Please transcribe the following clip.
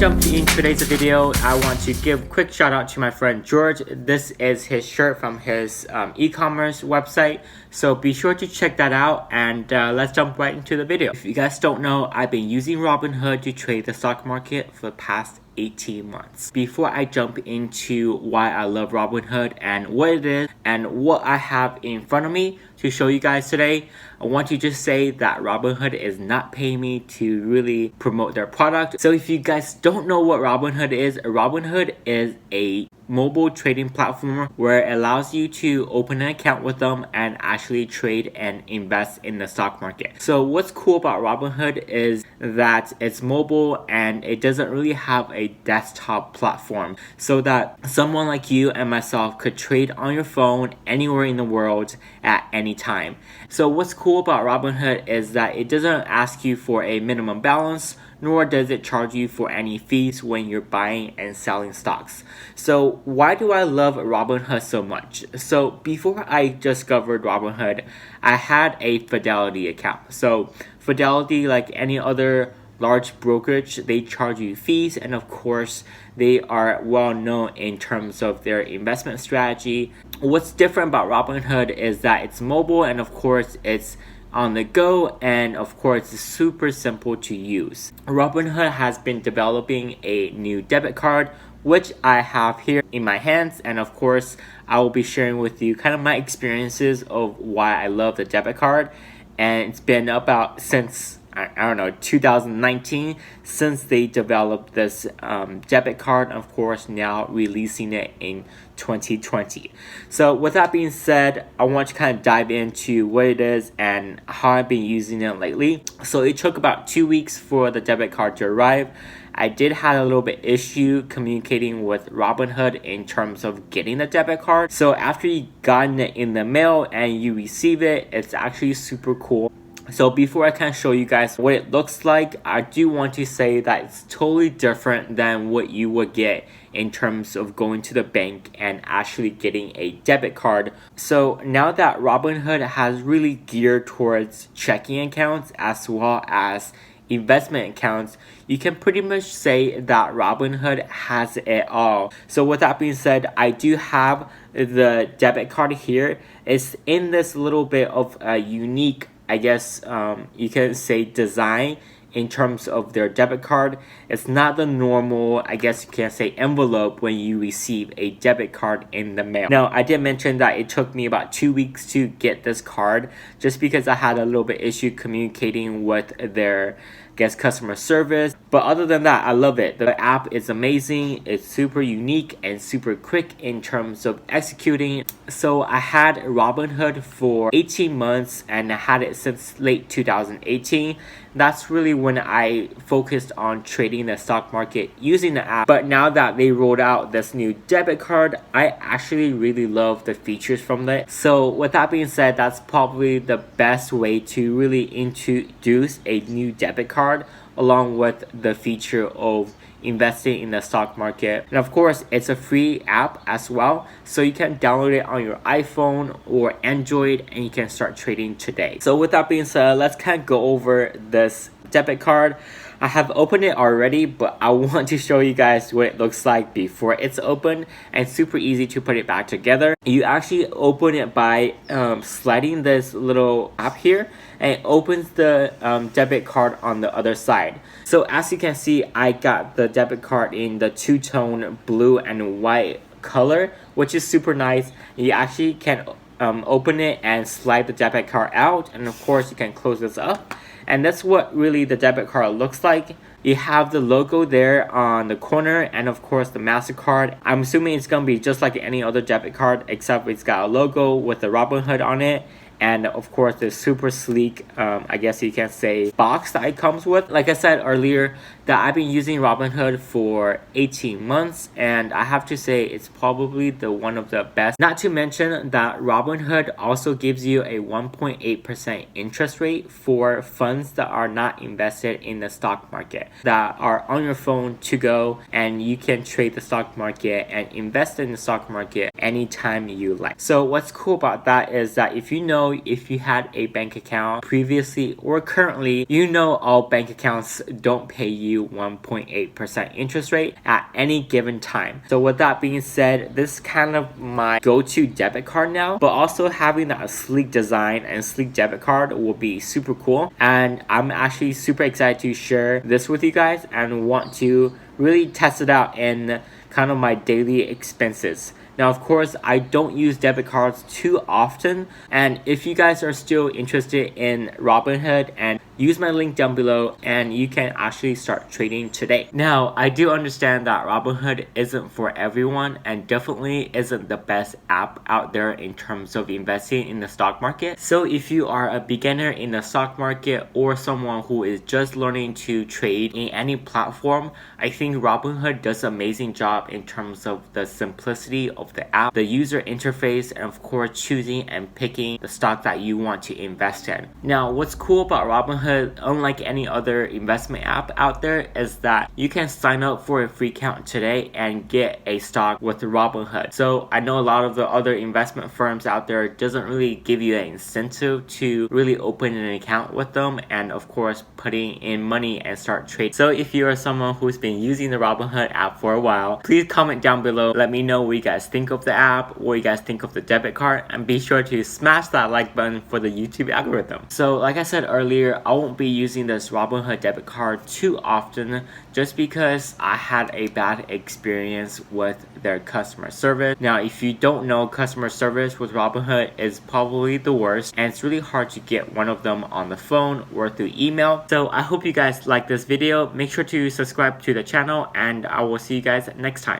jump into today's video, I want to give a quick shout out to my friend George. This is his shirt from his e-commerce website, so be sure to check that out, and let's jump right into the video. If you guys don't know, I've been using Robinhood to trade the stock market for the past 18 months. Before I jump into why I love Robinhood and what it is and what I have in front of me to show you guys today, I want to just say that Robinhood is not paying me to really promote their product. So if you guys don't know what Robinhood is a mobile trading platform where it allows you to open an account with them and actually trade and invest in the stock market. So what's cool about Robinhood is that it's mobile and it doesn't really have a desktop platform, so that someone like you and myself could trade on your phone anywhere in the world at any time. So what's cool about Robinhood is that it doesn't ask you for a minimum balance, nor does it charge you for any fees when you're buying and selling stocks. So why do I love Robinhood so much? So before I discovered Robinhood, I had a Fidelity account. So Fidelity, like any other large brokerage, they charge you fees, and of course they are well known in terms of their investment strategy. What's different about Robinhood is that it's mobile, and of course it's on the go, and of course it's super simple to use. Robinhood has been developing a new debit card, which I have here in my hands, and of course I will be sharing with you kind of my experiences of why I love the debit card. And it's been about since I don't know, 2019 since they developed this debit card. Of course, now releasing it in 2020. So with that being said, I want to kind of dive into what it is and how I've been using it lately. So it took about 2 weeks for the debit card to arrive. I did have a little bit issue communicating with Robinhood in terms of getting the debit card. So after you gotten it in the mail and you receive it, it's actually super cool. So before I can show you guys what it looks like, I do want to say that it's totally different than what you would get in terms of going to the bank and actually getting a debit card. So now that Robinhood has really geared towards checking accounts as well as investment accounts, you can pretty much say that Robinhood has it all. So with that being said, I do have the debit card here. It's in this little bit of a unique, I guess you can say, design in terms of their debit card. It's not the normal, I guess you can say, envelope when you receive a debit card in the mail. Now, I did mention that it took me about 2 weeks to get this card just because I had a little bit issue communicating with their customer service. But other than that, I love it. The app is amazing. It's super unique and super quick in terms of executing. So I had Robinhood for 18 months and I had it since late 2018. That's really when I focused on trading the stock market using the app. But now that they rolled out this new debit card, I actually really love the features from it. So with that being said, that's probably the best way to really introduce a new debit card, along with the feature of investing in the stock market. And of course, it's a free app as well, so you can download it on your iPhone or Android and you can start trading today. So with that being said, let's kind of go over this debit card. I have opened it already, but I want to show you guys what it looks like before it's open, and it's super easy to put it back together. You actually open it by sliding this little app here, and it opens the debit card on the other side. So as you can see, I got the debit card in the two-tone blue and white color, which is super nice. You actually can open it and slide the debit card out, and of course you can close this up. And that's what really the debit card looks like. You have the logo there on the corner, and of course the MasterCard. I'm assuming it's gonna be just like any other debit card, except it's got a logo with the Robinhood on it. And of course the super sleek, I guess you can say, box that it comes with. Like I said earlier, that I've been using Robinhood for 18 months, and I have to say it's probably the one of the best. Not to mention that Robinhood also gives you a 1.8% interest rate for funds that are not invested in the stock market, that are on your phone to go, and you can trade the stock market and invest in the stock market anytime you like. So what's cool about that is that if you know know if you had a bank account previously or currently, you know all bank accounts don't pay you 1.8% interest rate at any given time. So with that being said, this is kind of my go-to debit card now, but also having that sleek design and sleek debit card will be super cool. And I'm actually super excited to share this with you guys and want to really test it out in kind of my daily expenses. Now, of course, I don't use debit cards too often, and if you guys are still interested in Robinhood, and use my link down below and you can actually start trading today. Now, I do understand that Robinhood isn't for everyone and definitely isn't the best app out there in terms of investing in the stock market. So if you are a beginner in the stock market or someone who is just learning to trade in any platform, I think Robinhood does an amazing job in terms of the simplicity of the app, the user interface, and of course choosing and picking the stock that you want to invest in. Now, what's cool about Robinhood, unlike any other investment app out there, is that you can sign up for a free account today and get a stock with Robinhood. So I know a lot of the other investment firms out there doesn't really give you an incentive to really open an account with them and of course putting in money and start trading. So if you are someone who's been using the Robinhood app for a while, please comment down below. Let me know what you guys think of the app, what you guys think of the debit card, and be sure to smash that like button for the YouTube algorithm. So like I said earlier, I won't be using this Robinhood debit card too often just because I had a bad experience with their customer service. Now, if you don't know, customer service with Robinhood is probably the worst, and it's really hard to get one of them on the phone or through email. So I hope you guys like this video. Make sure to subscribe to the channel, and I will see you guys next time.